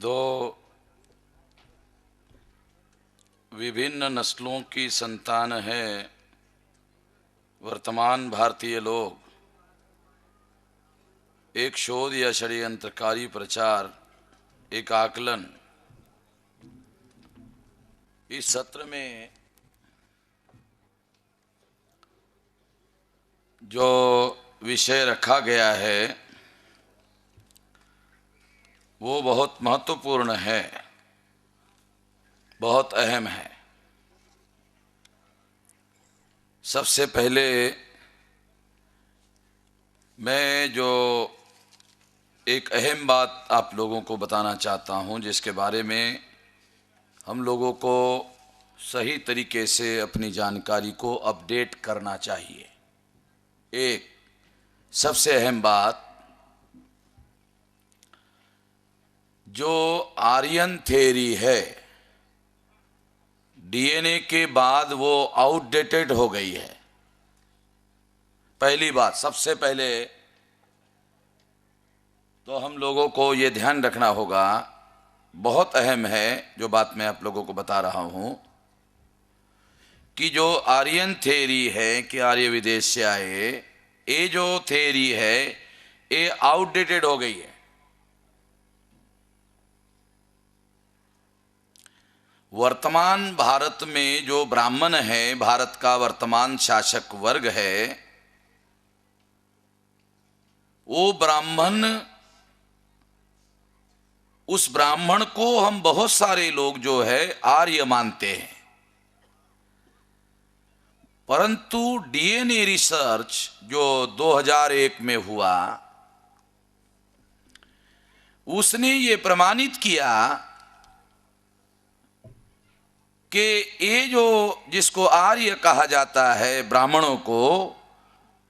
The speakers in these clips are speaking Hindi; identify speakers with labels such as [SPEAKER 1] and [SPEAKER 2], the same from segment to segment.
[SPEAKER 1] दो विभिन्न नस्लों की संतान है वर्तमान भारतीय लोग। एक शोध या षड्यंत्रकारी प्रचार, एक आकलन। इस सत्र में जो विषय रखा गया है वो बहुत महत्वपूर्ण है, बहुत अहम है। सबसे पहले मैं जो एक अहम बात आप लोगों को बताना चाहता हूं, जिसके बारे में हम लोगों को सही तरीके से अपनी जानकारी को अपडेट करना चाहिए। एक सबसे अहम बात, जो आर्यन थ्योरी है डीएनए के बाद वो आउटडेटेड हो गई है। पहली बात, सबसे पहले तो हम लोगों को ये ध्यान रखना होगा, बहुत अहम है जो बात मैं आप लोगों को बता रहा हूं, कि जो आर्यन थ्योरी है कि आर्य विदेश से आए, ये जो थ्योरी है ये आउटडेटेड हो गई है। वर्तमान भारत में जो ब्राह्मण है, भारत का वर्तमान शासक वर्ग है, वो ब्राह्मण, उस ब्राह्मण को हम बहुत सारे लोग जो है आर्य मानते हैं। परंतु डीएनए रिसर्च जो 2001 में हुआ, उसने ये प्रमाणित किया कि ये जो जिसको आर्य कहा जाता है ब्राह्मणों को,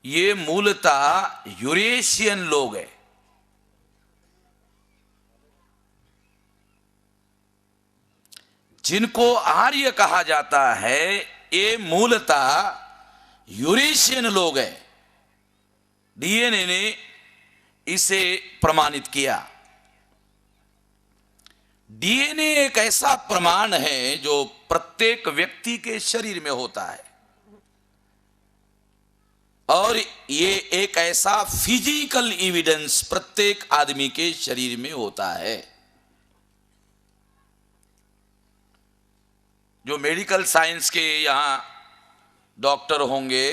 [SPEAKER 1] ये मूलतः यूरेशियन लोग हैं। जिनको आर्य कहा जाता है ये मूलतः यूरेशियन लोग हैं। डीएनए ने इसे प्रमाणित किया। डीएनए एक ऐसा प्रमाण है जो प्रत्येक व्यक्ति के शरीर में होता है, और ये एक ऐसा फिजिकल एविडेंस प्रत्येक आदमी के शरीर में होता है। जो मेडिकल साइंस के यहाँ डॉक्टर होंगे,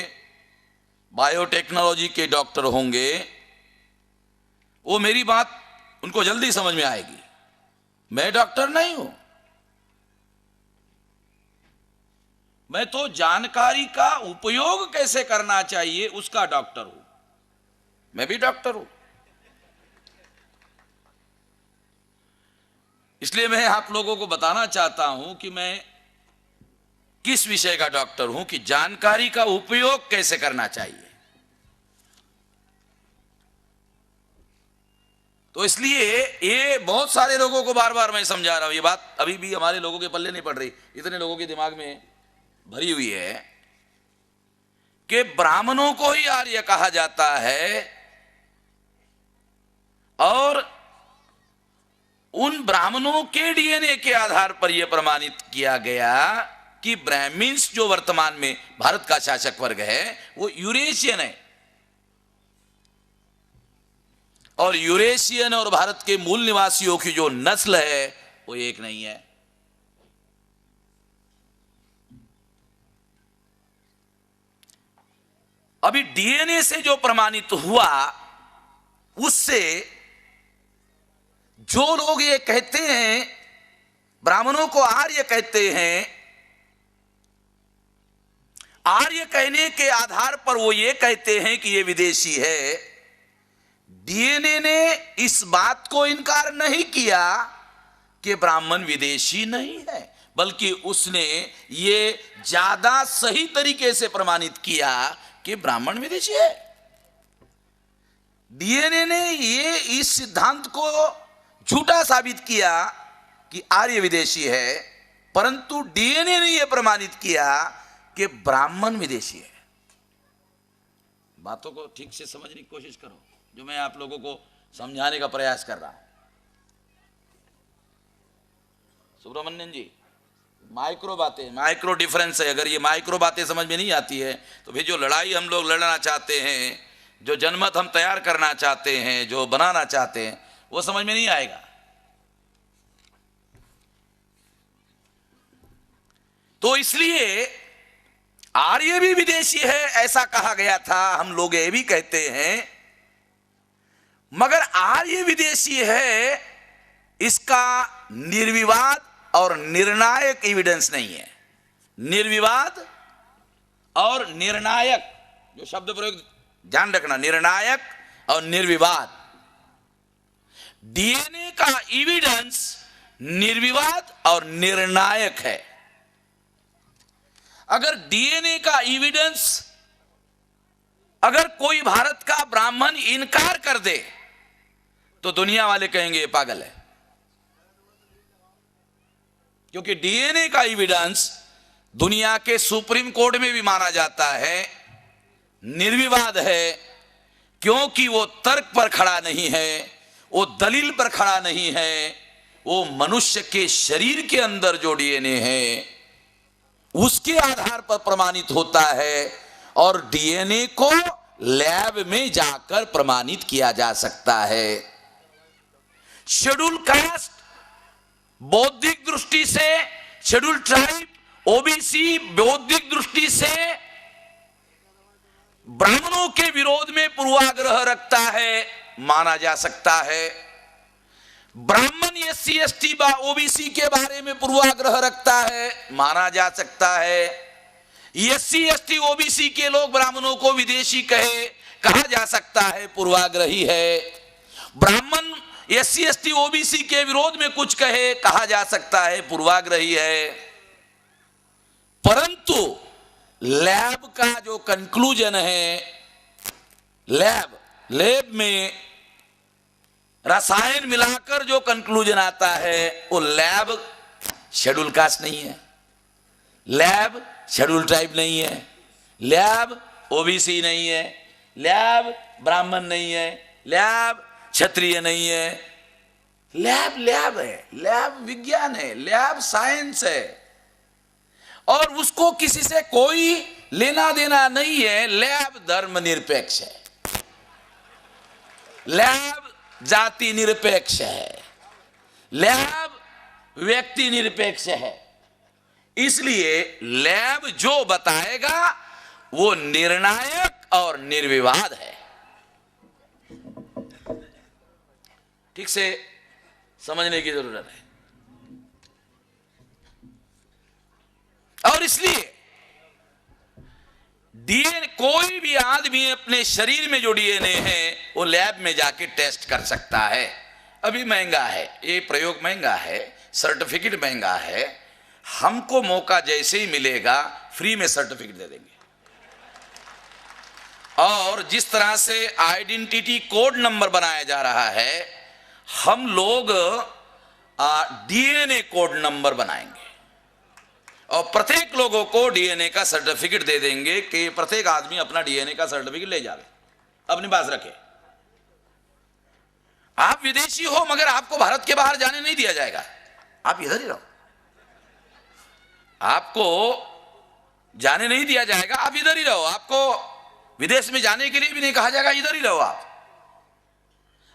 [SPEAKER 1] बायोटेक्नोलॉजी के डॉक्टर होंगे, वो मेरी बात उनको जल्दी समझ में आएगी। मैं डॉक्टर नहीं हूं, मैं तो जानकारी का उपयोग कैसे करना चाहिए उसका डॉक्टर हूं। मैं भी डॉक्टर हूं, इसलिए मैं आप लोगों को बताना चाहता हूं कि मैं किस विषय का डॉक्टर हूं, कि जानकारी का उपयोग कैसे करना चाहिए। तो इसलिए ये बहुत सारे लोगों को बार बार मैं समझा रहा हूं, ये बात अभी भी हमारे लोगों के पल्ले नहीं पड़ रही, इतने लोगों के दिमाग में भरी हुई है कि ब्राह्मणों को ही आर्य कहा जाता है, और उन ब्राह्मणों के डीएनए के आधार पर यह प्रमाणित किया गया कि ब्राह्मण्स जो वर्तमान में भारत का शासक वर्ग है वो यूरेशियन है, और यूरेशियन और भारत के मूल निवासियों की जो नस्ल है वो एक नहीं है। अभी डीएनए से जो प्रमाणित हुआ, उससे जो लोग ये कहते हैं, ब्राह्मणों को आर्य कहते हैं, आर्य कहने के आधार पर वो ये कहते हैं कि ये विदेशी है। डीएनए ने इस बात को इनकार नहीं किया कि ब्राह्मण विदेशी नहीं है, बल्कि उसने ये ज्यादा सही तरीके से प्रमाणित किया कि ब्राह्मण विदेशी है। डीएनए ने ये इस सिद्धांत को झूठा साबित किया कि आर्य विदेशी है, परंतु डीएनए ने यह प्रमाणित किया कि ब्राह्मण विदेशी है। बातों को ठीक से समझने की कोशिश करो, जो मैं आप लोगों को समझाने का प्रयास कर रहा हूं। सुब्रमण्यन जी, माइक्रो बातें, माइक्रो डिफरेंस है। अगर ये माइक्रो बातें समझ में नहीं आती है तो फिर जो लड़ाई हम लोग लड़ना चाहते हैं, जो जनमत हम तैयार करना चाहते हैं, जो बनाना चाहते हैं, वो समझ में नहीं आएगा। तो इसलिए आर्य भी विदेशी है ऐसा कहा गया था, हम लोग ये भी कहते हैं, मगर आर्य विदेशी है इसका निर्विवाद और निर्णायक एविडेंस नहीं है। निर्विवाद और निर्णायक, जो शब्द प्रयोग ध्यान रखना, निर्णायक और निर्विवाद। डीएनए का एविडेंस निर्विवाद और निर्णायक है। अगर डीएनए का एविडेंस, अगर कोई भारत का ब्राह्मण इनकार कर दे तो दुनिया वाले कहेंगे ये पागल है, क्योंकि डीएनए का एविडेंस दुनिया के सुप्रीम कोर्ट में भी माना जाता है निर्विवाद है, क्योंकि वो तर्क पर खड़ा नहीं है, वो दलील पर खड़ा नहीं है, वो मनुष्य के शरीर के अंदर जो डीएनए है उसके आधार पर प्रमाणित होता है, और डीएनए को लैब में जाकर प्रमाणित किया जा सकता है। शेड्यूल कास्ट बौद्धिक दृष्टि से, शेड्यूल ट्राइब, ओबीसी बौद्धिक दृष्टि से ब्राह्मणों के विरोध में पूर्वाग्रह रखता है, माना जा सकता है। ब्राह्मण एससी एसटी व ओबीसी के बारे में पूर्वाग्रह रखता है, माना जा सकता है। एससी एसटी ओबीसी के लोग ब्राह्मणों को विदेशी कहा जा सकता है, पूर्वाग्रही है। ब्राह्मण एससी एसटी ओबीसी के विरोध में कुछ कहा जा सकता है, पूर्वाग्रही है। परंतु लैब का जो कंक्लूजन है, लैब में रसायन मिलाकर जो कंक्लूजन आता है, वो लैब शेड्यूल कास्ट नहीं है, लैब शेड्यूल ट्राइब नहीं है, लैब ओबीसी नहीं है, लैब ब्राह्मण नहीं है, लैब क्षत्रिय नहीं है। लैब है, लैब विज्ञान है, लैब साइंस है, और उसको किसी से कोई लेना देना नहीं है। लैब धर्मनिरपेक्ष है, लैब जाति निरपेक्ष है, लैब व्यक्ति निरपेक्ष है। इसलिए लैब जो बताएगा वो निर्णायक और निर्विवाद है। ठीक से समझने की जरूरत है। और इसलिए डीएनए, कोई भी आदमी अपने शरीर में जो डीएनए है वो लैब में जाके टेस्ट कर सकता है। अभी महंगा है ये प्रयोग, महंगा है, सर्टिफिकेट महंगा है। हमको मौका जैसे ही मिलेगा फ्री में सर्टिफिकेट दे देंगे। और जिस तरह से आइडेंटिटी कोड नंबर बनाया जा रहा है, हम लोग डीएनए कोड नंबर बनाएंगे और प्रत्येक लोगों को डीएनए का सर्टिफिकेट दे देंगे कि प्रत्येक आदमी अपना डीएनए का सर्टिफिकेट ले जावे, अपने पास रखे। आप विदेशी हो मगर आपको भारत के बाहर जाने नहीं दिया जाएगा, आप इधर ही रहो। आपको जाने नहीं दिया जाएगा, आप इधर ही रहो। आपको विदेश में जाने के लिए भी नहीं कहा जाएगा, इधर ही रहो आप।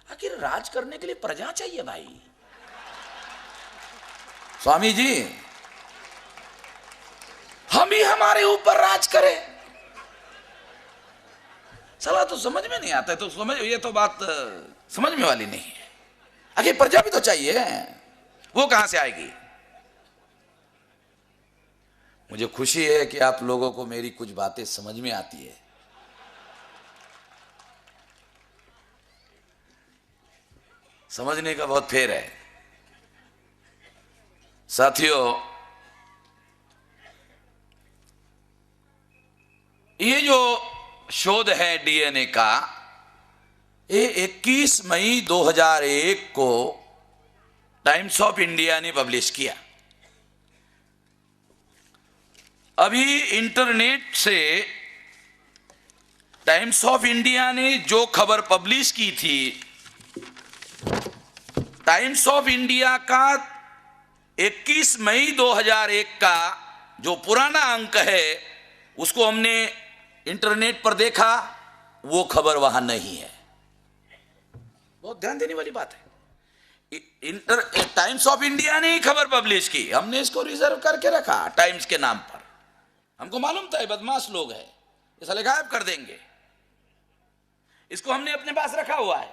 [SPEAKER 1] आखिर राज करने के लिए प्रजा चाहिए भाई। स्वामी जी, हम ही हमारे ऊपर राज करें, सलाह तो समझ में नहीं आता है। तो समझ, ये तो बात समझ में वाली नहीं है। आखिर प्रजा भी तो चाहिए, वो कहां से आएगी? मुझे खुशी है कि आप लोगों को मेरी कुछ बातें समझ में आती है। समझने का बहुत फेर है साथियों। ये जो शोध है डीएनए का, ये 21 मई 2001 को टाइम्स ऑफ इंडिया ने पब्लिश किया। अभी इंटरनेट से टाइम्स ऑफ इंडिया ने जो खबर पब्लिश की थी, टाइम्स ऑफ इंडिया का 21 मई 2001 का जो पुराना अंक है उसको हमने इंटरनेट पर देखा, वो खबर वहां नहीं है। बहुत ध्यान देने वाली बात है। टाइम्स ऑफ इंडिया ने ही खबर पब्लिश की, हमने इसको रिजर्व करके रखा टाइम्स के नाम पर। हमको मालूम था ये बदमाश लोग हैं, ये साले गायब कर देंगे, इसको हमने अपने पास रखा हुआ है।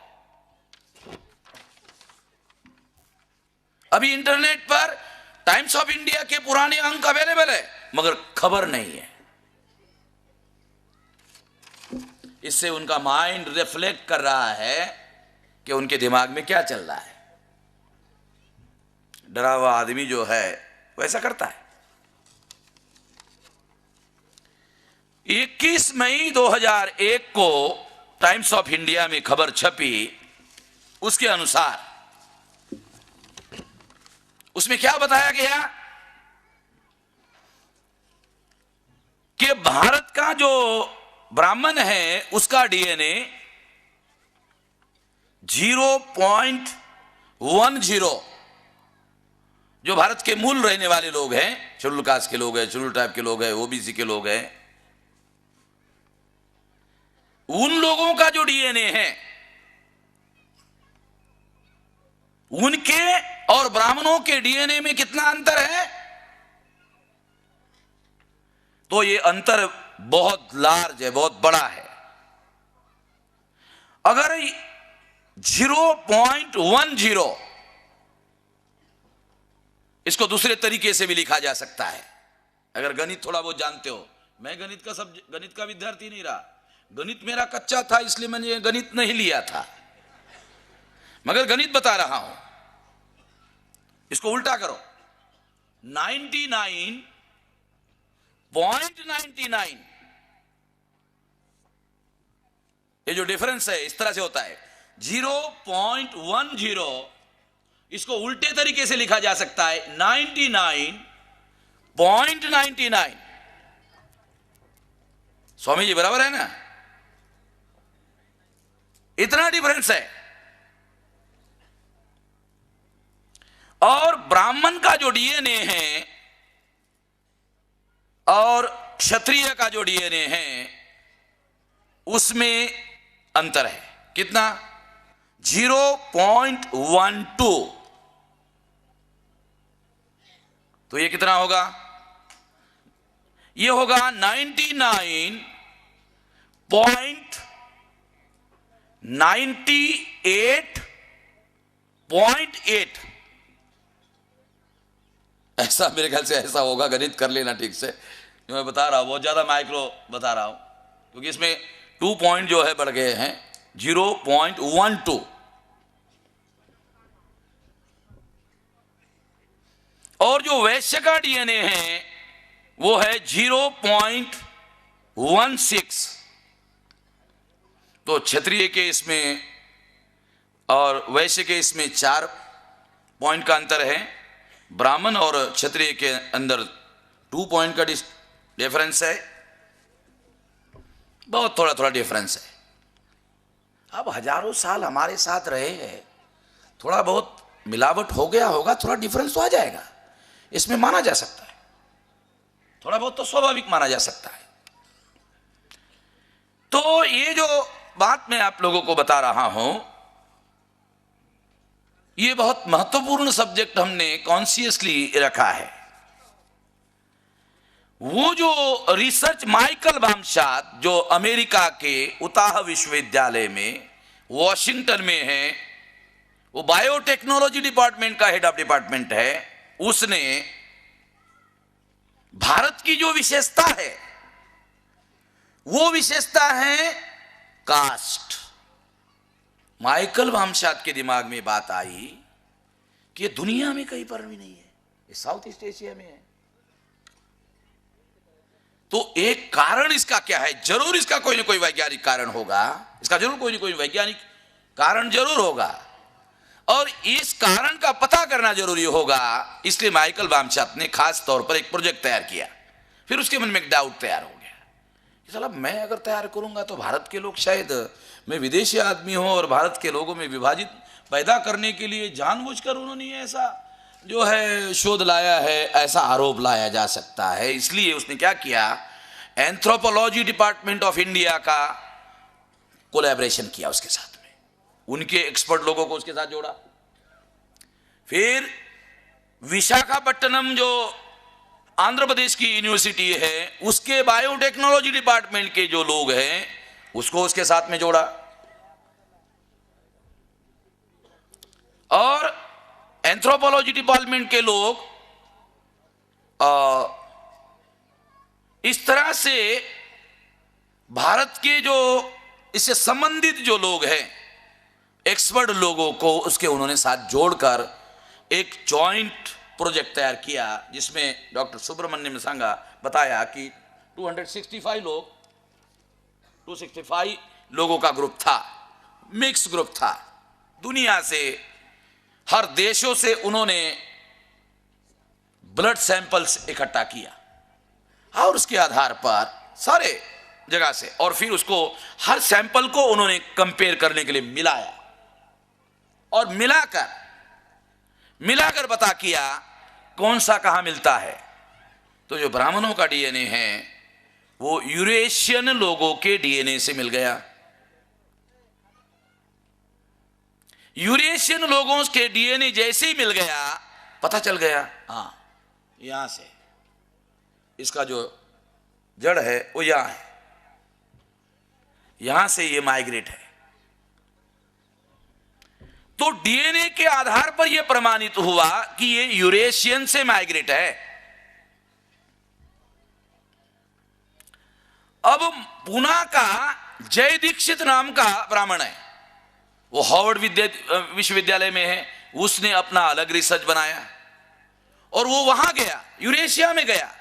[SPEAKER 1] अभी इंटरनेट पर टाइम्स ऑफ इंडिया के पुराने अंक अवेलेबल है, मगर खबर नहीं है। इससे उनका माइंड रिफ्लेक्ट कर रहा है कि उनके दिमाग में क्या चल रहा है। डरा हुआ आदमी जो है वो ऐसा करता है। 21 मई 2001 को टाइम्स ऑफ इंडिया में खबर छपी। उसके अनुसार उसमें क्या बताया गया कि भारत का जो ब्राह्मण है उसका डीएनए 0.10, जो भारत के मूल रहने वाले लोग हैं, शेड्यूल कास्ट के लोग हैं, शेड्यूल ट्राइब के लोग हैं, ओबीसी के लोग हैं, उन लोगों का जो डीएनए है उनके और ब्राह्मणों के डीएनए में कितना अंतर है? तो ये अंतर बहुत लार्ज है, बहुत बड़ा है। अगर 0.10 इसको दूसरे तरीके से भी लिखा जा सकता है। अगर गणित थोड़ा बहुत जानते हो, मैं गणित का विद्यार्थी नहीं रहा, गणित मेरा कच्चा था, इसलिए मैंने गणित नहीं लिया था, मगर गणित बता रहा हूं। इसको उल्टा करो, 99.99, ये जो डिफरेंस है इस तरह से होता है। 0.10 इसको उल्टे तरीके से लिखा जा सकता है 99.99। स्वामी जी बराबर है ना? इतना डिफरेंस है। और ब्राह्मण का जो डीएनए है और क्षत्रिय का जो डीएनए है उसमें अंतर है। कितना? 0.12। तो ये कितना होगा? ये होगा 99.98.8। ऐसा मेरे ख्याल से ऐसा होगा, गणित कर लेना ठीक से। जो मैं बता रहा हूं बहुत ज्यादा माइक्रो बता रहा हूं, क्योंकि इसमें 2 पॉइंट जो है बढ़ गए हैं। 0.12 और जो वैश्य का डीएनए है वो है 0.16। तो क्षत्रिय के इसमें और वैश्य के इसमें 4 पॉइंट का अंतर है। ब्राह्मण और क्षत्रिय के अंदर 2 पॉइंट का डिफरेंस है। बहुत थोड़ा थोड़ा डिफरेंस है। अब हजारों साल हमारे साथ रहे हैं, थोड़ा बहुत मिलावट हो गया होगा, थोड़ा डिफरेंस तो आ जाएगा, इसमें माना जा सकता है। थोड़ा बहुत तो स्वाभाविक माना जा सकता है। तो ये जो बात मैं आप लोगों को बता रहा हूं, ये बहुत महत्वपूर्ण सब्जेक्ट हमने कॉन्शियसली रखा है। वो जो रिसर्च माइकल बामशात जो अमेरिका के उताह विश्वविद्यालय में वॉशिंगटन में है, वो बायोटेक्नोलॉजी डिपार्टमेंट का हेड ऑफ डिपार्टमेंट है, उसने भारत की जो विशेषता है वो विशेषता है कास्ट। माइकल बामशात के दिमाग में बात आई कि दुनिया में कहीं पर भी नहीं है, ये साउथ ईस्ट एशिया में है। तो एक कारण इसका क्या है? जरूर इसका कोई ना कोई वैज्ञानिक कारण होगा, इसका जरूर कोई ना कोई वैज्ञानिक कारण जरूर होगा, और इस कारण का पता करना जरूरी होगा। इसलिए माइकल बामशात ने खास तौर पर एक प्रोजेक्ट तैयार किया। फिर उसके मन में एक डाउट तैयार हो गया कि साला मैं अगर तैयार करूंगा तो भारत के लोग, शायद मैं विदेशी आदमी हूं और भारत के लोगों में विभाजित पैदा करने के लिए जानबूझकर उन्होंने ऐसा जो है शोध लाया है, ऐसा आरोप लाया जा सकता है। इसलिए उसने क्या किया, एंथ्रोपोलॉजी डिपार्टमेंट ऑफ इंडिया का कोलैबोरेशन किया उसके साथ में, उनके एक्सपर्ट लोगों को उसके साथ जोड़ा। फिर विशाखापट्टनम जो आंध्र प्रदेश की यूनिवर्सिटी है, उसके बायोटेक्नोलॉजी डिपार्टमेंट के जो लोग हैं उसको उसके साथ में जोड़ा, और एंथ्रोपोलॉजी डिपार्टमेंट के लोग इस तरह से भारत के जो इससे संबंधित जो लोग हैं एक्सपर्ट लोगों को उसके उन्होंने साथ जोड़कर एक जॉइंट प्रोजेक्ट तैयार किया, जिसमें डॉक्टर सुब्रमण्यम संगा बताया कि 265 लोगों का ग्रुप था, मिक्स ग्रुप था। दुनिया से हर देशों से उन्होंने ब्लड सैंपल्स इकट्ठा किया और उसके आधार पर सारे जगह से, और फिर उसको हर सैंपल को उन्होंने कंपेयर करने के लिए मिलाया और मिलाकर बता किया कौन सा कहां मिलता है। तो जो ब्राह्मणों का डीएनए है वो यूरेशियन लोगों के डीएनए से मिल गया। यूरेशियन लोगों के डीएनए जैसे ही मिल गया, पता चल गया हाँ यहां से इसका जो जड़ है वो यहां है, यहां से ये माइग्रेट है। तो डीएनए के आधार पर यह प्रमाणित हुआ कि ये यूरेशियन से माइग्रेट है। अब पुणे का जय दीक्षित नाम का ब्राह्मण है, वो हार्वर्ड विश्वविद्यालय में है, उसने अपना अलग रिसर्च बनाया और वो वहां गया, यूरेशिया में गया।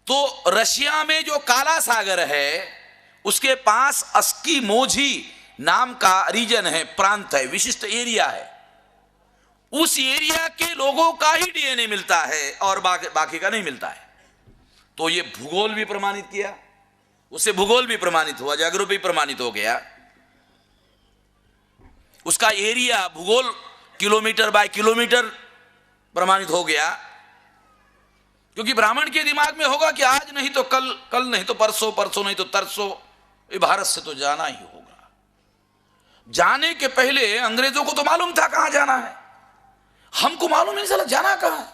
[SPEAKER 1] तो रशिया में जो काला सागर है उसके पास अस्कीमोझी नाम का रीजन है, प्रांत है, विशिष्ट एरिया है। उस एरिया के लोगों का ही डीएनए मिलता है और बाकी का नहीं मिलता है। तो ये भूगोल भी प्रमाणित किया, उससे भूगोल भी प्रमाणित हुआ, ज्योग्राफी प्रमाणित हो गया, उसका एरिया भूगोल किलोमीटर बाय किलोमीटर प्रमाणित हो गया। क्योंकि ब्राह्मण के दिमाग में होगा कि आज नहीं तो कल, कल नहीं तो परसों, परसों नहीं तो तरसों, ये भारत से तो जाना ही होगा। जाने के पहले अंग्रेजों को तो मालूम था कहां जाना है, हमको मालूम नहीं चला जाना कहां है।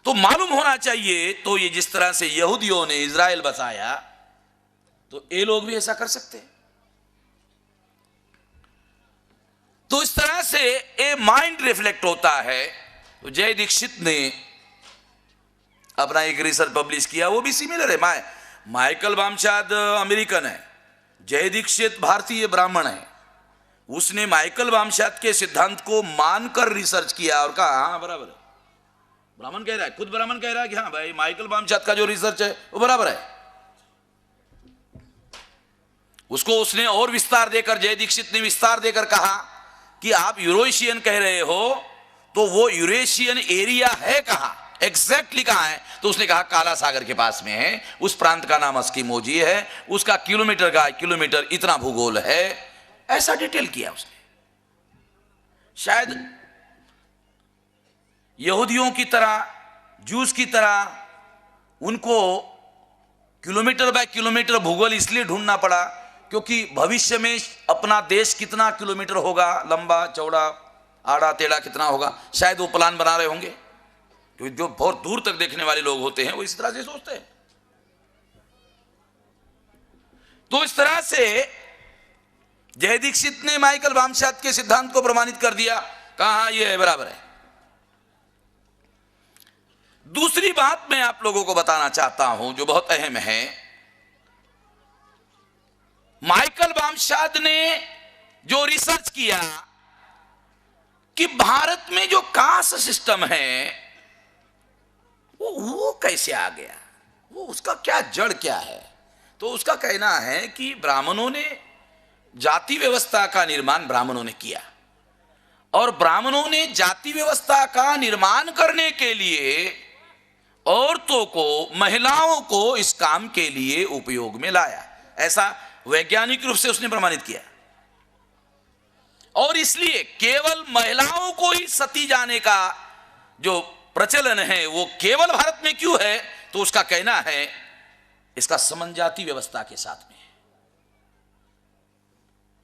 [SPEAKER 1] तो मालूम होना चाहिए। तो ये जिस तरह से यहूदियों ने इजराइल बसाया, तो ये लोग भी ऐसा कर सकते हैं। तो इस तरह से ये माइंड रिफ्लेक्ट होता है। तो जय दीक्षित ने अपना एक रिसर्च पब्लिश किया, वो भी सिमिलर है। माइकल वामचाद अमेरिकन है, जय दीक्षित भारतीय ब्राह्मण है। उसने माइकल वामचाद के सिद्धांत को मानकर रिसर्च किया और कहा हाँ बराबर है, ब्राह्मण कह रहा है, खुद ब्राह्मण कह रहा है कि हाँ भाई माइकल वामचाद का जो रिसर्च है वो बराबर है। उसको उसने और विस्तार देकर, जय दीक्षित ने विस्तार देकर कहा कि आप यूरेशियन कह रहे हो, तो वो यूरेशियन एरिया है कहां, एग्जैक्टली कहां है? तो उसने कहा काला सागर के पास में है, उस प्रांत का नाम अस्कीमोझी है, उसका किलोमीटर का किलोमीटर इतना भूगोल है, ऐसा डिटेल किया उसने। शायद यहूदियों की तरह, जूस की तरह उनको किलोमीटर बाय किलोमीटर भूगोल इसलिए ढूंढना पड़ा क्योंकि भविष्य में अपना देश कितना किलोमीटर होगा, लंबा चौड़ा आड़ा टेढ़ा कितना होगा, शायद वो प्लान बना रहे होंगे। क्योंकि जो बहुत दूर तक देखने वाले लोग होते हैं वो इस तरह से सोचते हैं। तो इस तरह से जय दीक्षित ने माइकल वामचाद के सिद्धांत को प्रमाणित कर दिया, कहा ये है बराबर है। दूसरी बात मैं आप लोगों को बताना चाहता हूं जो बहुत अहम है। माइकल वामचाद ने जो रिसर्च किया कि भारत में जो कास्ट सिस्टम है वो कैसे आ गया, वो उसका क्या जड़ क्या है। तो उसका कहना है कि ब्राह्मणों ने जाति व्यवस्था का निर्माण ब्राह्मणों ने किया, और ब्राह्मणों ने जाति व्यवस्था का निर्माण करने के लिए औरतों को, महिलाओं को इस काम के लिए उपयोग में लाया। ऐसा वैज्ञानिक रूप से उसने प्रमाणित किया। और इसलिए केवल महिलाओं को ही सती जाने का जो प्रचलन है वो केवल भारत में क्यों है, तो उसका कहना है इसका संबंध जाति व्यवस्था के साथ में।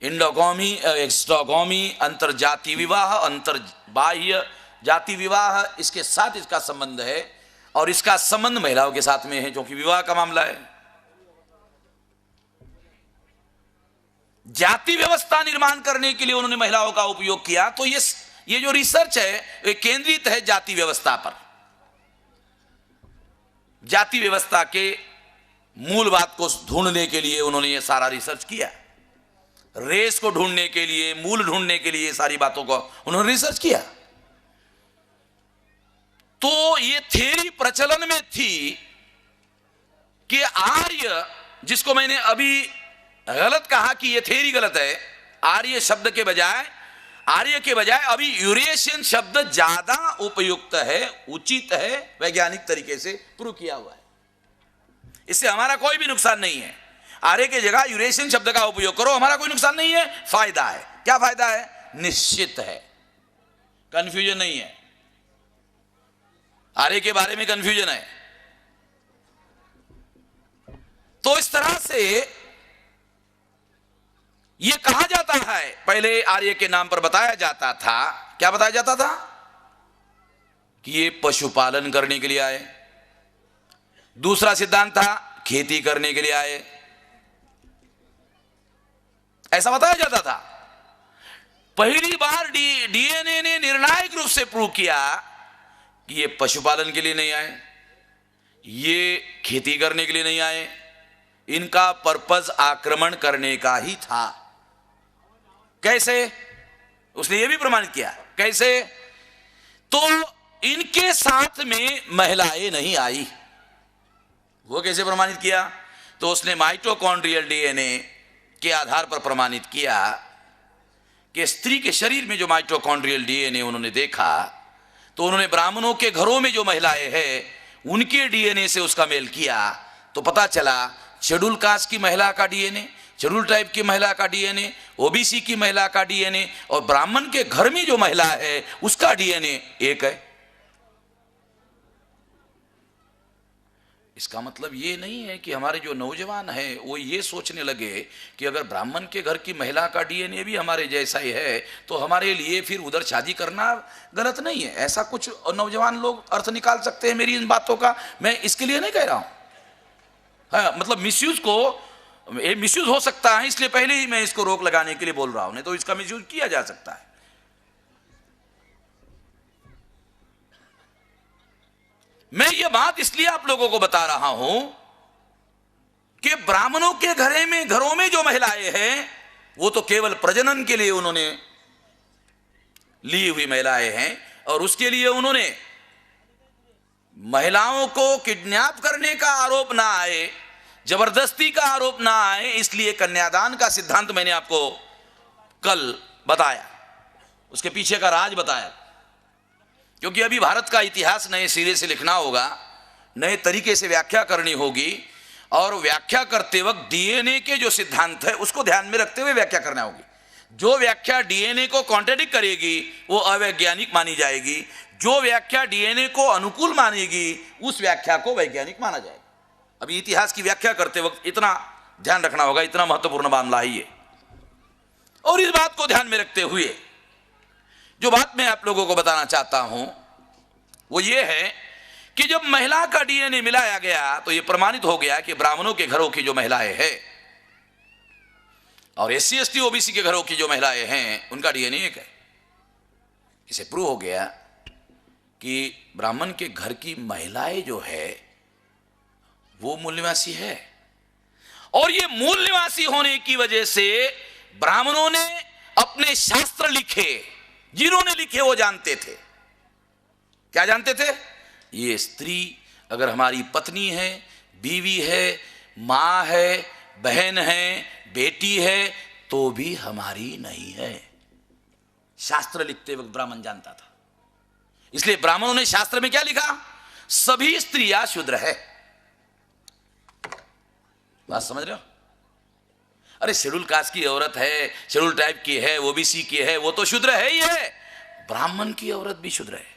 [SPEAKER 1] इंडोगोमी, एक्सट्रागोमी, अंतरजाति विवाह, अंतरबाह्य जाति विवाह, इसके साथ इसका संबंध है। और इसका संबंध महिलाओं के साथ में है, क्योंकि विवाह का मामला है। जाति व्यवस्था निर्माण करने के लिए उन्होंने महिलाओं का उपयोग किया। तो ये जो रिसर्च है ये केंद्रित है जाति व्यवस्था पर। जाति व्यवस्था के मूल बात को ढूंढने के लिए उन्होंने ये सारा रिसर्च किया। रेस को ढूंढने के लिए, मूल ढूंढने के लिए सारी बातों को उन्होंने रिसर्च किया। तो ये थ्योरी प्रचलन में थी कि आर्य, जिसको मैंने अभी गलत कहा कि ये थ्योरी गलत है, आर्य शब्द के बजाय, आर्य के बजाय अभी यूरेशियन शब्द ज्यादा उपयुक्त है, उचित है, वैज्ञानिक तरीके से प्रूव किया हुआ है। इससे हमारा कोई भी नुकसान नहीं है। आर्य के जगह यूरेशियन शब्द का उपयोग करो, हमारा कोई नुकसान नहीं है, फायदा है। क्या फायदा है? निश्चित है, कंफ्यूजन नहीं है। आर्य के बारे में कंफ्यूजन है। तो इस तरह से यह कहा जाता है, पहले आर्य के नाम पर बताया जाता था। क्या बताया जाता था? कि ये पशुपालन करने के लिए आए। दूसरा सिद्धांत था खेती करने के लिए आए, ऐसा बताया जाता था। पहली बार डीएनए ने निर्णायक रूप से प्रूव किया कि ये पशुपालन के लिए नहीं आए, ये खेती करने के लिए नहीं आए, इनका पर्पस आक्रमण करने का ही था। कैसे? उसने ये भी प्रमाणित किया। कैसे? तो इनके साथ में महिलाएं नहीं आई। वो कैसे प्रमाणित किया? तो उसने माइटोकॉन्ड्रियल डीएनए के आधार पर प्रमाणित किया कि स्त्री के शरीर में जो माइटोकॉन्ड्रियल डीएनए उन्होंने देखा, तो उन्होंने ब्राह्मणों के घरों में जो महिलाएं हैं उनके डीएनए से उसका मेल किया। तो पता चला शेड्यूल कास्ट की महिला का डीएनए, शेड्यूल ट्राइब की महिला का डीएनए, ओबीसी की महिला का डीएनए और ब्राह्मण के घर में जो महिला है उसका डीएनए एक है। इसका मतलब ये नहीं है कि हमारे जो नौजवान हैं वो ये सोचने लगे कि अगर ब्राह्मण के घर की महिला का डीएनए भी हमारे जैसा ही है तो हमारे लिए फिर उधर शादी करना गलत नहीं है। ऐसा कुछ नौजवान लोग अर्थ निकाल सकते हैं मेरी इन बातों का। मैं इसके लिए नहीं कह रहा हूं, हाँ, मतलब मिसयूज को, ये मिसयूज हो सकता है, इसलिए पहले ही मैं इसको रोक लगाने के लिए बोल रहा हूं, नहीं तो इसका मिसयूज किया जा सकता है। मैं ये बात इसलिए आप लोगों को बता रहा हूं कि ब्राह्मणों के घरों में जो महिलाएं हैं वो तो केवल प्रजनन के लिए उन्होंने ली हुई महिलाएं हैं, और उसके लिए उन्होंने महिलाओं को किडनैप करने का आरोप ना आए, जबरदस्ती का आरोप ना आए, इसलिए कन्यादान का सिद्धांत मैंने आपको कल बताया, उसके पीछे का राज बताया। क्योंकि अभी भारत का इतिहास नए सिरे से लिखना होगा, नए तरीके से व्याख्या करनी होगी, और व्याख्या करते वक्त डीएनए के जो सिद्धांत है उसको ध्यान में रखते हुए व्याख्या करना होगी। जो व्याख्या डीएनए को कॉन्ट्रडिक्ट करेगी वो अवैज्ञानिक मानी जाएगी, जो व्याख्या डीएनए को अनुकूल मानेगी उस व्याख्या को वैज्ञानिक माना जाएगा। अभी इतिहास की व्याख्या करते वक्त इतना ध्यान रखना होगा, इतना महत्वपूर्ण मामला है ये। और इस बात को ध्यान में रखते हुए जो बात मैं आप लोगों को बताना चाहता हूं वो ये है कि जब महिला का डीएनए मिलाया गया तो ये प्रमाणित हो गया कि ब्राह्मणों के घरों की जो महिलाएं हैं और एससी एसटी ओबीसी के घरों की जो महिलाएं हैं उनका डीएनए एक है। इसे प्रूव हो गया कि ब्राह्मण के घर की महिलाएं जो है वो मूल निवासी है, और ये मूल निवासी होने की वजह से ब्राह्मणों ने अपने शास्त्र लिखे, जिन्होंने लिखे वो जानते थे। क्या जानते थे? ये स्त्री अगर हमारी पत्नी है, बीवी है, मां है, बहन है, बेटी है तो भी हमारी नहीं है। शास्त्र लिखते वक्त ब्राह्मण जानता था, इसलिए ब्राह्मणों ने शास्त्र में क्या लिखा? सभी स्त्रियां शूद्र है। बात समझ रहे हो? अरे शेड्यूल कास्ट की औरत है, शेड्यूल ट्राइब की है, ओबीसी की है, वो तो शूद्र है ही है। ब्राह्मण की औरत भी शूद्र है।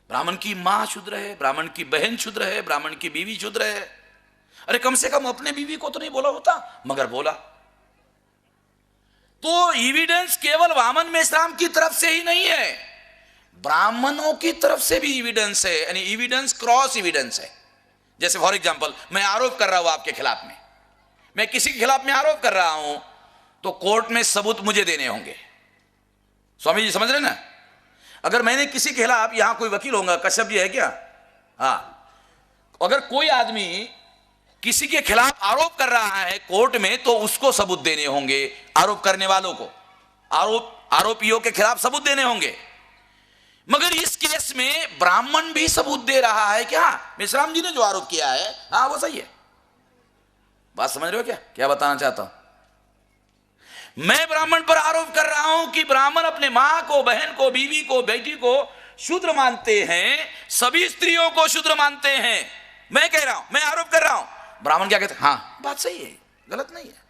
[SPEAKER 1] ब्राह्मण की मां शूद्र है, ब्राह्मण की बहन शूद्र है, ब्राह्मण की बीवी शूद्र है। अरे कम से कम अपने बीवी को तो नहीं बोला होता, मगर बोला। तो एविडेंस केवल वामन मेश्राम की तरफ से ही नहीं है, ब्राह्मणों की तरफ से भी एविडेंस है, यानी एविडेंस क्रॉस एविडेंस है। जैसे फॉर एग्जांपल मैं आरोप कर रहा हूं आपके खिलाफ में, मैं किसी के खिलाफ में आरोप कर रहा हूं, तो कोर्ट में सबूत मुझे देने होंगे। स्वामी जी समझ रहे ना? अगर मैंने किसी के खिलाफ, यहां कोई वकील होगा, कश्यप जी है क्या? हाँ, अगर कोई आदमी किसी के खिलाफ आरोप कर रहा है कोर्ट में, तो उसको सबूत देने होंगे, आरोप करने वालों को, आरोपियों के खिलाफ सबूत देने होंगे। मगर इस केस में ब्राह्मण भी सबूत दे रहा है क्या? मेश्राम जी ने जो आरोप किया है, हाँ वो सही है। बात समझ रहे हो क्या क्या बताना चाहता हूं? मैं ब्राह्मण पर आरोप कर रहा हूं कि ब्राह्मण अपने मां को, बहन को, बीवी को, बेटी को शूद्र मानते हैं, सभी स्त्रियों को शूद्र मानते हैं। मैं कह रहा हूं, मैं आरोप कर रहा हूं, ब्राह्मण क्या कहते हैं? हाँ बात सही है, गलत नहीं है।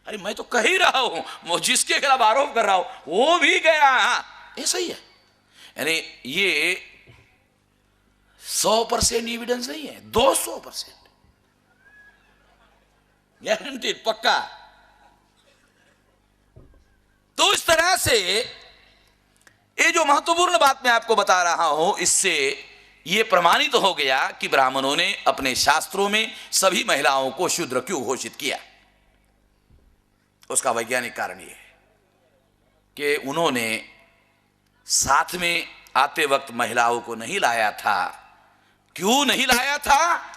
[SPEAKER 1] अरे मैं तो कह ही रहा हूं, वो जिसके खिलाफ आरोप कर रहा हूं वो भी गया, हाँ ये सही है। यानी ये 100% एविडेंस नहीं है, 200% गारंटीड, पक्का। तो इस तरह से ये जो महत्वपूर्ण बात मैं आपको बता रहा हूं, इससे ये प्रमाणित हो गया कि ब्राह्मणों ने अपने शास्त्रों में सभी महिलाओं को शूद्र क्यों घोषित किया। उसका वैज्ञानिक कारण यह है कि उन्होंने साथ में आते वक्त महिलाओं को नहीं लाया था। क्यों नहीं लाया था?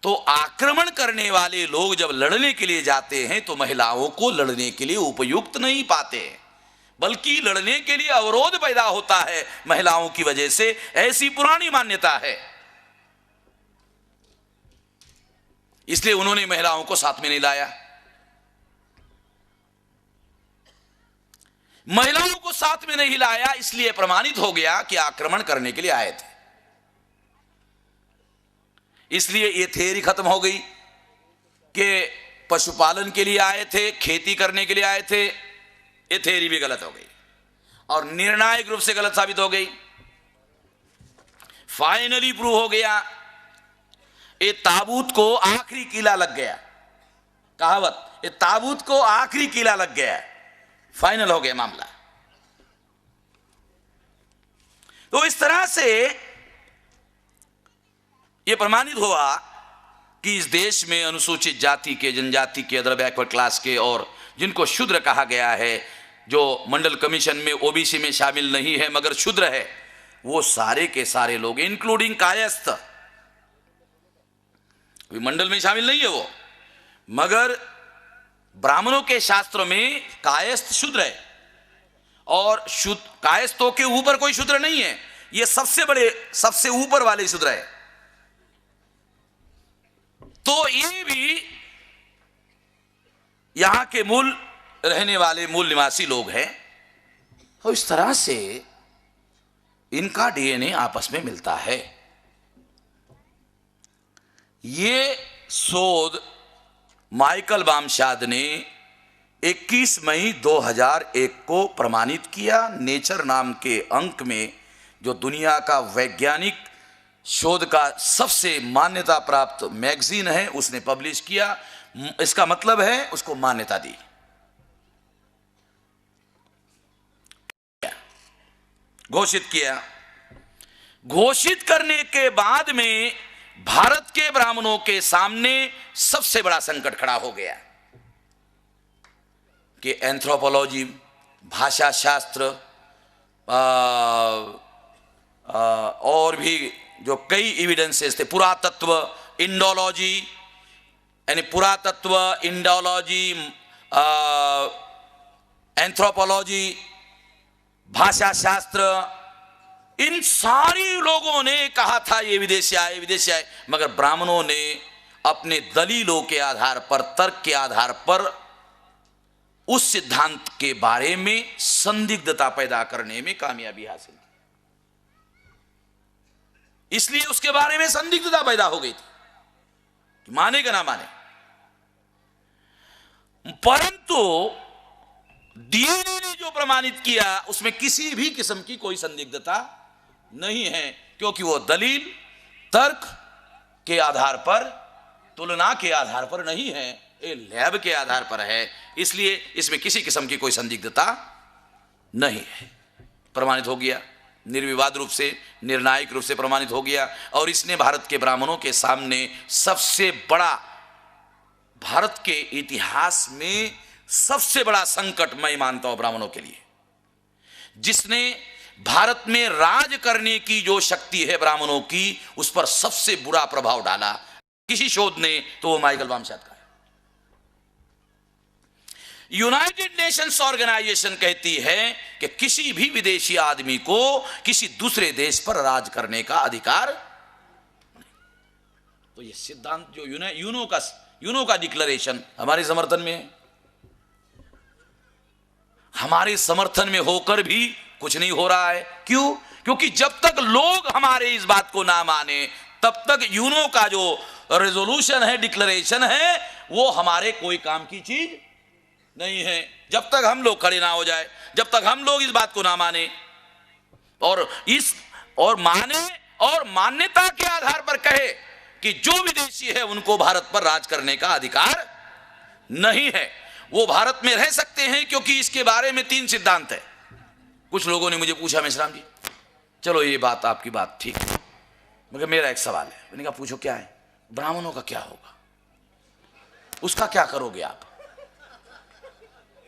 [SPEAKER 1] तो आक्रमण करने वाले लोग जब लड़ने के लिए जाते हैं तो महिलाओं को लड़ने के लिए उपयुक्त नहीं पाते, बल्कि लड़ने के लिए अवरोध पैदा होता है महिलाओं की वजह से। ऐसी पुरानी मान्यता है, इसलिए उन्होंने महिलाओं को साथ में नहीं लाया। महिलाओं को साथ में नहीं लाया, इसलिए प्रमाणित हो गया कि आक्रमण करने के लिए आए थे। इसलिए यह थ्योरी खत्म हो गई कि पशुपालन के लिए आए थे, खेती करने के लिए आए थे। यह थ्योरी भी गलत हो गई और निर्णायक रूप से गलत साबित हो गई। फाइनली प्रूव हो गया, ये ताबूत को आखिरी कीला लग गया। कहावत, ये ताबूत को आखिरी कीला लग गया, फाइनल हो गया मामला। तो इस तरह से यह प्रमाणित हुआ कि इस देश में अनुसूचित जाति के, जनजाति के, अदर बैकवर्ड क्लास के और जिनको शूद्र कहा गया है, जो मंडल कमीशन में ओबीसी में शामिल नहीं है मगर शूद्र है, वो सारे के सारे लोग, इंक्लूडिंग कायस्थ, मंडल में शामिल नहीं है वो, मगर ब्राह्मणों के शास्त्रों में कायस्थ शूद्र है और कायस्थों के ऊपर कोई शूद्र नहीं है। ये सबसे बड़े, सबसे ऊपर वाले शूद्र है। तो ये भी यहां के मूल रहने वाले, मूल निवासी लोग हैं। तो इस तरह से इनका डीएनए आपस में मिलता है। ये शोध माइकल बामशाद ने 21 मई 2001 को प्रमाणित किया। नेचर नाम के अंक में, जो दुनिया का वैज्ञानिक शोध का सबसे मान्यता प्राप्त मैगजीन है, उसने पब्लिश किया। इसका मतलब है उसको मान्यता दी। घोषित किया। घोषित करने के बाद में भारत के ब्राह्मणों के सामने सबसे बड़ा संकट खड़ा हो गया कि एंथ्रोपोलॉजी, भाषा शास्त्र और भी जो कई एविडेंसेस थे, पुरातत्व, इंडोलॉजी, यानी पुरातत्व, इंडोलॉजी, एंथ्रोपोलॉजी, भाषा शास्त्र, इन सारी लोगों ने कहा था ये विदेशी आए, विदेशी आए, मगर ब्राह्मणों ने अपने दलीलों के आधार पर, तर्क के आधार पर उस सिद्धांत के बारे में संदिग्धता पैदा करने में कामयाबी हासिल की। इसलिए उसके बारे में संदिग्धता पैदा हो गई थी कि माने कि ना माने। परंतु डीएनए ने जो प्रमाणित किया उसमें किसी भी किस्म की कोई संदिग्धता नहीं है, क्योंकि वो दलील तर्क के आधार पर, तुलना के आधार पर नहीं है, ये लैब के आधार पर है। इसलिए इसमें किसी किस्म की कोई संदिग्धता नहीं है। प्रमाणित हो गया, निर्विवाद रूप से, निर्णायक रूप से प्रमाणित हो गया। और इसने भारत के ब्राह्मणों के सामने सबसे बड़ा, भारत के इतिहास में सबसे बड़ा संकट मैं मानता हूं ब्राह्मणों के लिए, जिसने भारत में राज करने की जो शक्ति है ब्राह्मणों की, उस पर सबसे बुरा प्रभाव डाला किसी शोध ने, तो वो माइकल वामशात का है। यूनाइटेड नेशंस ऑर्गेनाइजेशन कहती है कि किसी भी विदेशी आदमी को किसी दूसरे देश पर राज करने का अधिकार नहीं। तो ये सिद्धांत जो यूनो का डिक्लेरेशन हमारे समर्थन में है, हमारे समर्थन में होकर भी कुछ नहीं हो रहा है। क्यों? क्योंकि जब तक लोग हमारे इस बात को ना माने, तब तक यूनो का जो रेजोल्यूशन है, डिक्लेरेशन है, वो हमारे कोई काम की चीज नहीं है। जब तक हम लोग खड़े ना हो जाए, जब तक हम लोग इस बात को ना माने और मान्यता के आधार पर कहे कि जो विदेशी है उनको भारत पर राज करने का अधिकार नहीं है, वो भारत में रह सकते हैं, क्योंकि इसके बारे में 3 सिद्धांत है। कुछ लोगों ने मुझे पूछा, मेश्राम जी चलो ये बात आपकी बात ठीक है, मगर मेरा एक सवाल है। मैंने कहा पूछो, क्या है? ब्राह्मणों का क्या होगा, उसका क्या करोगे आप?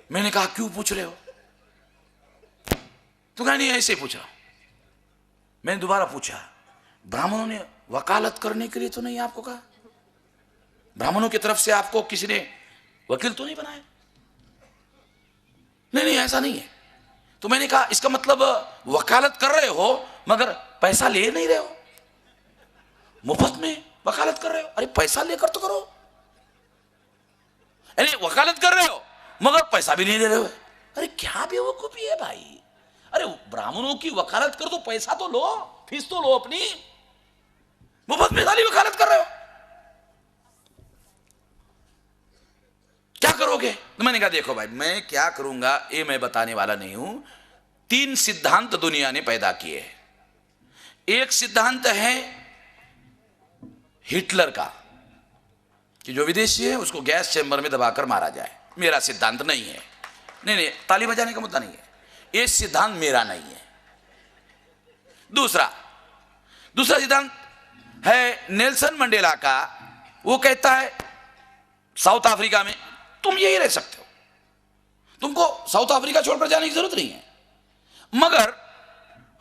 [SPEAKER 1] मैंने कहा क्यों पूछ रहे हो? तो कहा नहीं, ऐसे पूछ रहा हूं। मैंने दोबारा पूछा, ब्राह्मणों ने वकालत करने के लिए तो नहीं आपको कहा? ब्राह्मणों की तरफ से आपको किसी ने वकील तो नहीं बनाया? नहीं ऐसा नहीं है। तो मैंने कहा इसका मतलब वकालत कर रहे हो मगर पैसा ले नहीं रहे हो, मुफ्त में वकालत कर रहे हो। अरे पैसा लेकर तो करो। अरे वकालत कर रहे हो मगर पैसा भी नहीं दे रहे हो। अरे क्या बेवकूफी है भाई। अरे ब्राह्मणों की वकालत कर तो पैसा तो लो, फीस तो लो अपनी, मुफ्त में सारी वकालत कर रहे हो, क्या करोगे? तो मैंने कहा देखो भाई, मैं क्या करूंगा ये मैं बताने वाला नहीं हूं। 3 सिद्धांत दुनिया ने पैदा किए हैं। एक सिद्धांत है हिटलर का कि जो विदेशी है उसको गैस चैम्बर में दबाकर मारा जाए। मेरा सिद्धांत नहीं है। नहीं, ताली बजाने का मुद्दा नहीं है, ये सिद्धांत मेरा नहीं है। दूसरा सिद्धांत है नेल्सन मंडेला का। वो कहता है साउथ अफ्रीका में तुम यही रह सकते हो, तुमको साउथ अफ्रीका छोड़कर जाने की जरूरत नहीं है, मगर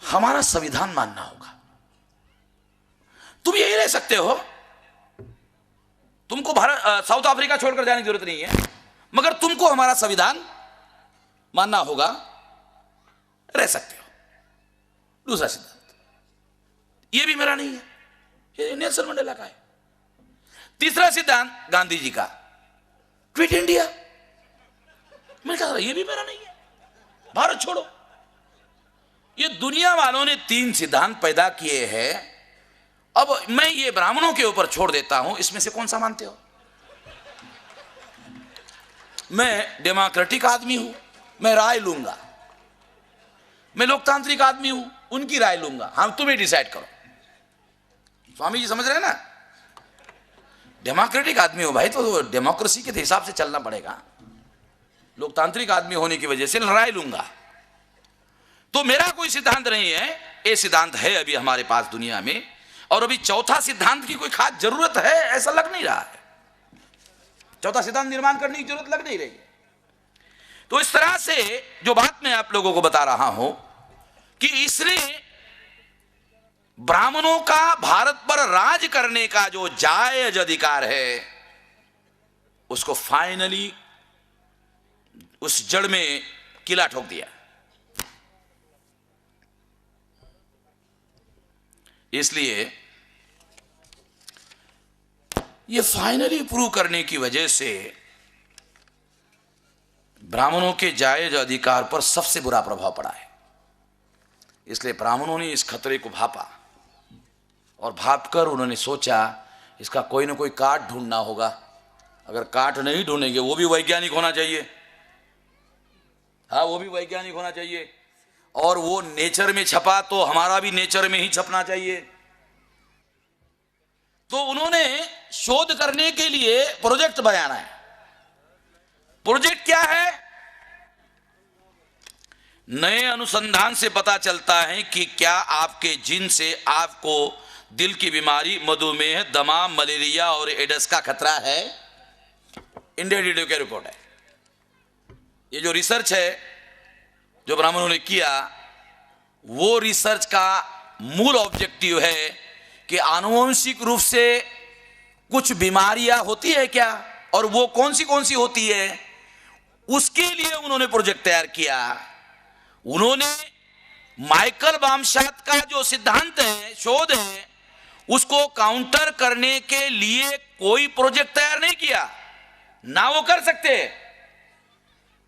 [SPEAKER 1] हमारा संविधान मानना होगा। तुम यही रह सकते हो, तुमको साउथ अफ्रीका छोड़कर जाने की जरूरत नहीं है, मगर तुमको हमारा संविधान मानना होगा, रह सकते हो। दूसरा सिद्धांत, यह भी मेरा नहीं है, ये नेल्सन मंडेला का है। तीसरा सिद्धांत गांधी जी का, क्विट इंडिया। मैंने कहा ये भी मेरा नहीं है, भारत छोड़ो। ये दुनिया वालों ने 3 सिद्धांत पैदा किए हैं। अब मैं ये ब्राह्मणों के ऊपर छोड़ देता हूं, इसमें से कौन सा मानते हो? मैं डेमोक्रेटिक आदमी हूं, मैं राय लूंगा। मैं लोकतांत्रिक आदमी हूं, उनकी राय लूंगा। हम तुम्हें डिसाइड करो। स्वामी जी समझ रहे हैं ना? डेमोक्रेटिक आदमी हो भाई तो डेमोक्रेसी के हिसाब से चलना पड़ेगा। लोकतांत्रिक आदमी होने की वजह से राय लूंगा। तो मेरा कोई सिद्धांत नहीं है, ये सिद्धांत है अभी हमारे पास दुनिया में। और अभी चौथा सिद्धांत की कोई खास जरूरत है ऐसा लग नहीं रहा है। चौथा सिद्धांत निर्माण करने की जरूरत लग नहीं रही है। तो इस तरह से जो बात मैं आप लोगों को बता रहा हूं कि इसने ब्राह्मणों का भारत पर राज करने का जो जायज अधिकार है, उसको फाइनली उस जड़ में किला ठोक दिया। इसलिए यह फाइनली प्रूव करने की वजह से ब्राह्मणों के जायज अधिकार पर सबसे बुरा प्रभाव पड़ा है। इसलिए ब्राह्मणों ने इस खतरे को भापा और भापकर उन्होंने सोचा इसका कोई ना कोई काट ढूंढना होगा। अगर काट नहीं ढूंढेंगे, वो भी वैज्ञानिक होना चाहिए। हाँ, वो भी वैज्ञानिक होना चाहिए। और वो नेचर में छपा तो हमारा भी नेचर में ही छपना चाहिए। तो उन्होंने शोध करने के लिए प्रोजेक्ट बनाना है। प्रोजेक्ट क्या है? नए अनुसंधान से पता चलता है कि क्या आपके जीन से आपको दिल की बीमारी, मधुमेह, दमा, मलेरिया और एड्स का खतरा है। इंडिया टुडे की रिपोर्ट है। ये जो रिसर्च है जो ब्राह्मणों ने किया, वो रिसर्च का मूल ऑब्जेक्टिव है कि आनुवंशिक रूप से कुछ बीमारियां होती है क्या, और वो कौन सी होती है, उसके लिए उन्होंने प्रोजेक्ट तैयार किया। उन्होंने माइकल बामशात का जो सिद्धांत है, शोध है, उसको काउंटर करने के लिए कोई प्रोजेक्ट तैयार नहीं किया, ना वो कर सकते।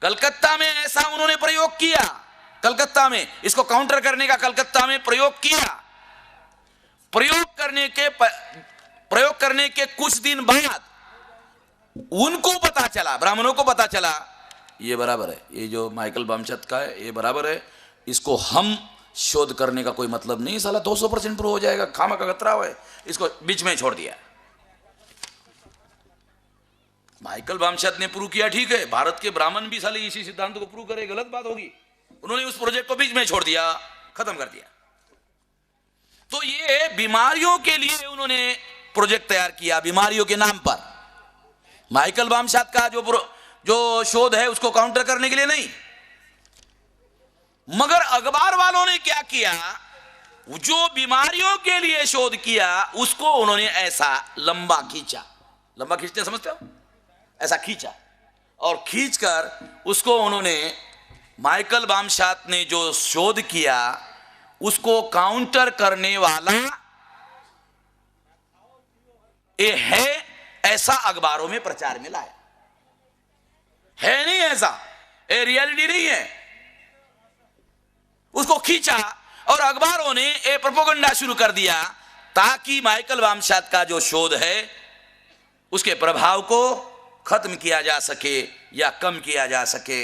[SPEAKER 1] कलकत्ता में ऐसा उन्होंने प्रयोग किया, कलकत्ता में इसको काउंटर करने का कलकत्ता में प्रयोग किया। प्रयोग करने के कुछ दिन बाद उनको पता चला, ब्राह्मणों को पता चला, ये बराबर है, ये जो माइकल बामशात का है ये बराबर है, इसको हम शोध करने का कोई मतलब नहीं, साला 200% प्रूव हो जाएगा, खामा का खतरा है, इसको बीच में छोड़ दिया। माइकल बामशात ने प्रूव किया, ठीक है, भारत के ब्राह्मण भी साले इसी सिद्धांत को प्रूव करे, गलत बात होगी। उन्होंने उस प्रोजेक्ट को बीच में छोड़ दिया, खत्म कर दिया। तो ये बीमारियों के लिए उन्होंने प्रोजेक्ट तैयार किया, बीमारियों के नाम पर। माइकल बामशात का जो शोध है उसको काउंटर करने के लिए नहीं। मगर अखबार वालों ने क्या किया, जो बीमारियों के लिए शोध किया उसको उन्होंने ऐसा लंबा खींचा। लंबा खींचते समझते हो? ऐसा खींचा और खींचकर उसको उन्होंने, माइकल बामशात ने जो शोध किया उसको काउंटर करने वाला ये है, ऐसा अखबारों में प्रचार में लाया। है नहीं ऐसा, ये रियलिटी नहीं है। उसको खींचा और अखबारों ने ये प्रोपेगेंडा शुरू कर दिया ताकि माइकल बामशात का जो शोध है उसके प्रभाव को खत्म किया जा सके या कम किया जा सके।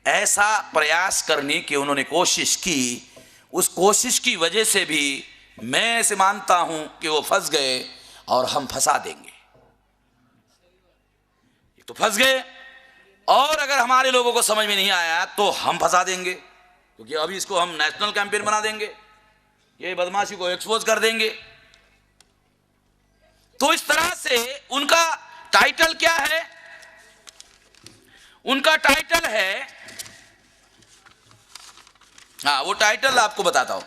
[SPEAKER 1] ऐसा प्रयास करने की उन्होंने कोशिश की। उस कोशिश की वजह से भी मैं ऐसे मानता हूं कि वो फंस गए और हम फंसा देंगे। तो फंस गए, और अगर हमारे लोगों को समझ में नहीं आया तो हम फंसा देंगे, क्योंकि अभी इसको हम नेशनल कैंपेन बना देंगे, ये बदमाशी को एक्सपोज कर देंगे। तो इस तरह से उनका टाइटल क्या है? उनका टाइटल है, हाँ वो टाइटल आपको बताता हूं।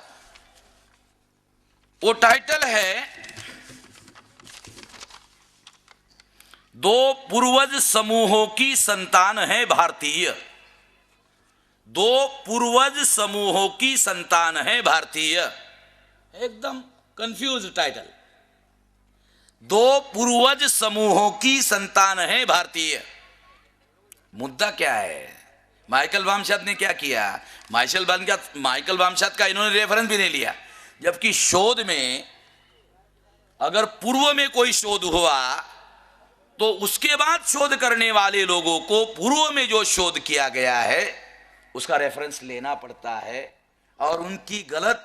[SPEAKER 1] वो टाइटल है, दो पूर्वज समूहों की संतान है भारतीय। दो पूर्वज समूहों की संतान है भारतीय। एकदम कंफ्यूज टाइटल। दो पूर्वज समूहों की संतान है भारतीय। मुद्दा क्या है? माइकल बामशात ने क्या किया? माइकल बामशात का इन्होंने रेफरेंस भी नहीं लिया, जबकि शोध में अगर पूर्व में कोई शोध हुआ तो उसके बाद शोध करने वाले लोगों को पूर्व में जो शोध किया गया है उसका रेफरेंस लेना पड़ता है और उनकी गलत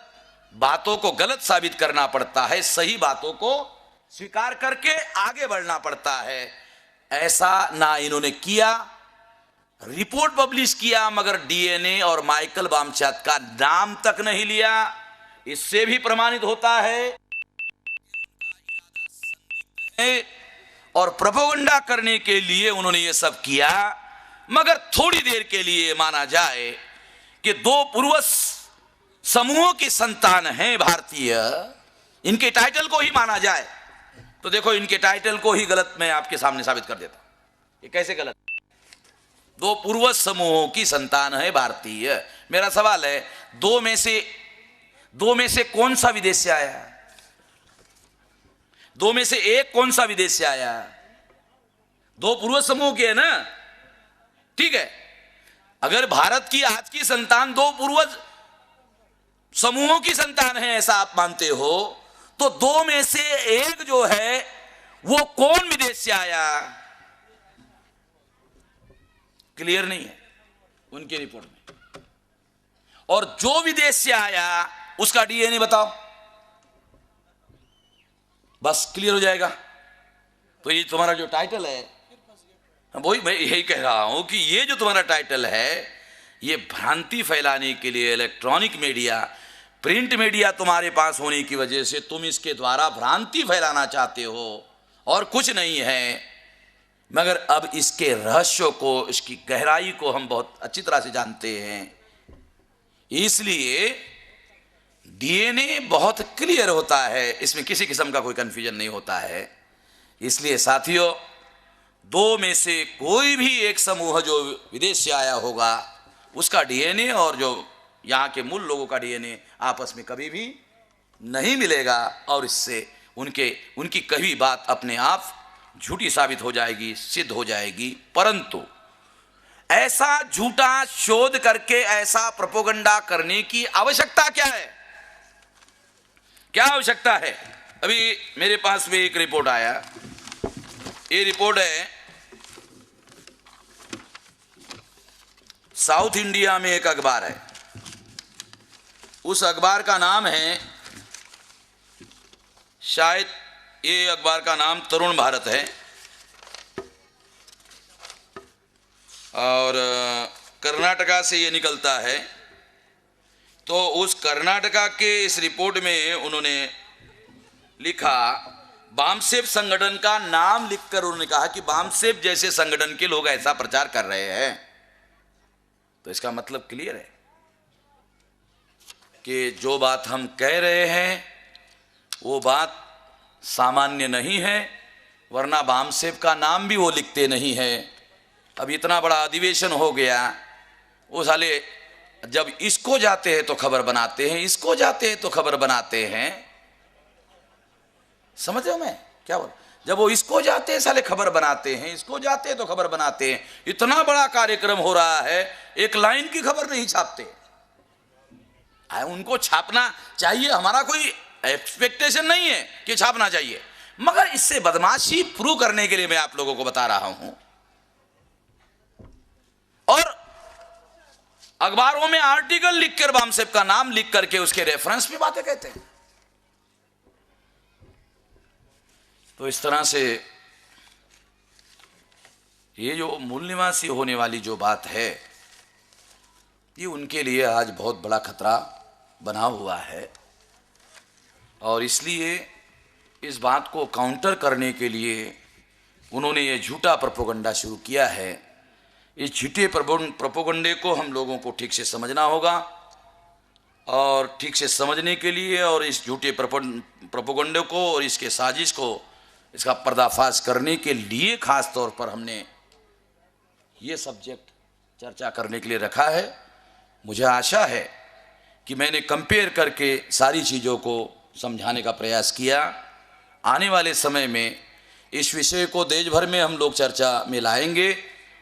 [SPEAKER 1] बातों को गलत साबित करना पड़ता है, सही बातों को स्वीकार करके आगे बढ़ना पड़ता है। ऐसा ना इन्होंने किया, रिपोर्ट पब्लिश किया, मगर डीएनए और माइकल बामशात का नाम तक नहीं लिया। इससे भी प्रमाणित होता है और प्रोपेगेंडा करने के लिए उन्होंने ये सब किया। मगर थोड़ी देर के लिए माना जाए कि दो पूर्व समूहों की संतान है भारतीय, इनके टाइटल को ही माना जाए तो देखो इनके टाइटल को ही गलत मैं आपके सामने साबित कर देता हूं। ये कैसे गलत? दो पूर्वज समूहों की संतान है भारतीय। मेरा सवाल है, दो में से कौन सा विदेश से आया? दो में से एक कौन सा विदेश से आया? दो पूर्वज समूह के है ना, ठीक है। अगर भारत की आज की संतान दो पूर्वज समूहों की संतान है ऐसा आप मानते हो, तो दो में से एक जो है वो कौन विदेश से आया? क्लियर नहीं है उनकी रिपोर्ट में। और जो विदेश से आया उसका डीएनए बताओ, बस क्लियर हो जाएगा। तो ये तुम्हारा जो टाइटल है, वही मैं यही कह रहा हूं कि ये जो तुम्हारा टाइटल है, ये भ्रांति फैलाने के लिए इलेक्ट्रॉनिक मीडिया, प्रिंट मीडिया तुम्हारे पास होने की वजह से तुम इसके द्वारा भ्रांति फैलाना चाहते हो और कुछ नहीं है। मगर अब इसके रहस्यों को, इसकी गहराई को हम बहुत अच्छी तरह से जानते हैं, इसलिए डीएनए बहुत क्लियर होता है, इसमें किसी किस्म का कोई कंफ्यूजन नहीं होता है। इसलिए साथियों, दो में से कोई भी एक समूह जो विदेश से आया होगा उसका डीएनए और जो यहाँ के मूल लोगों का डीएनए आपस में कभी भी नहीं मिलेगा, और इससे उनकी कही बात अपने आप झूठी साबित हो जाएगी, सिद्ध हो जाएगी। परंतु ऐसा झूठा शोध करके ऐसा प्रोपेगेंडा करने की आवश्यकता क्या है? क्या आवश्यकता है? अभी मेरे पास में एक रिपोर्ट आया, ये रिपोर्ट है साउथ इंडिया में एक अखबार है, उस अखबार का नाम है, शायद ये अखबार का नाम तरुण भारत है, और कर्नाटका से ये निकलता है। तो उस कर्नाटका के इस रिपोर्ट में उन्होंने लिखा, बामसेफ संगठन का नाम लिखकर उन्होंने कहा कि बामसेफ जैसे संगठन के लोग ऐसा प्रचार कर रहे हैं। तो इसका मतलब क्लियर है कि जो बात हम कह रहे हैं वो बात सामान्य नहीं है, वरना बामसेफ का नाम भी वो लिखते नहीं है। अब इतना बड़ा अधिवेशन हो गया, वो साले जब इसको जाते हैं तो खबर बनाते हैं, इसको जाते हैं तो खबर बनाते हैं। समझ रहे हो मैं क्या बोल? जब वो इसको जाते हैं साले खबर बनाते हैं, इसको जाते हैं तो खबर बनाते हैं। इतना बड़ा कार्यक्रम हो रहा है, एक लाइन की खबर नहीं छापते। उनको छापना चाहिए, हमारा कोई एक्सपेक्टेशन नहीं है कि छापना चाहिए, मगर इससे बदमाशी प्रूव करने के लिए मैं आप लोगों को बता रहा हूं। और अखबारों में आर्टिकल लिखकर बामसेफ का नाम लिख करके उसके रेफरेंस में बातें कहते हैं। तो इस तरह से ये जो मूल निवासी होने वाली जो बात है, ये उनके लिए आज बहुत बड़ा खतरा बना हुआ है। और इसलिए इस बात को काउंटर करने के लिए उन्होंने ये झूठा प्रोपेगेंडा शुरू किया है। इस झूठे प्रोपेगेंडे को हम लोगों को ठीक से समझना होगा, और ठीक से समझने के लिए और इस झूठे प्रोपेगेंडे को और इसके साजिश को, इसका पर्दाफाश करने के लिए खास तौर पर हमने ये सब्जेक्ट चर्चा करने के लिए रखा है। मुझे आशा है कि मैंने कंपेयर करके सारी चीज़ों को समझाने का प्रयास किया। आने वाले समय में इस विषय को देश भर में हम लोग चर्चा में लाएंगे,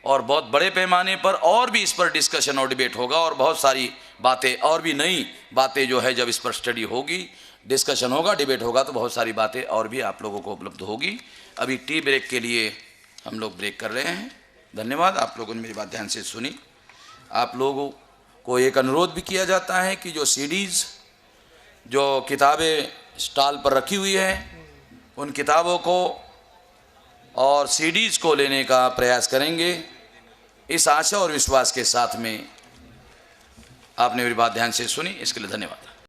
[SPEAKER 1] और बहुत बड़े पैमाने पर और भी इस पर डिस्कशन और डिबेट होगा, और बहुत सारी बातें और भी नई बातें जो है, जब इस पर स्टडी होगी, डिस्कशन होगा, डिबेट होगा, तो बहुत सारी बातें और भी आप लोगों को उपलब्ध होगी। अभी टी ब्रेक के लिए हम लोग ब्रेक कर रहे हैं। धन्यवाद, आप लोगों ने मेरी बात ध्यान से सुनी। आप लोगों को एक अनुरोध भी किया जाता है कि जो सीडीज़, जो किताबें स्टॉल पर रखी हुई हैं, उन किताबों को और सीडीज़ को लेने का प्रयास करेंगे। इस आशा और विश्वास के साथ में आपने मेरी बात ध्यान से सुनी, इसके लिए धन्यवाद।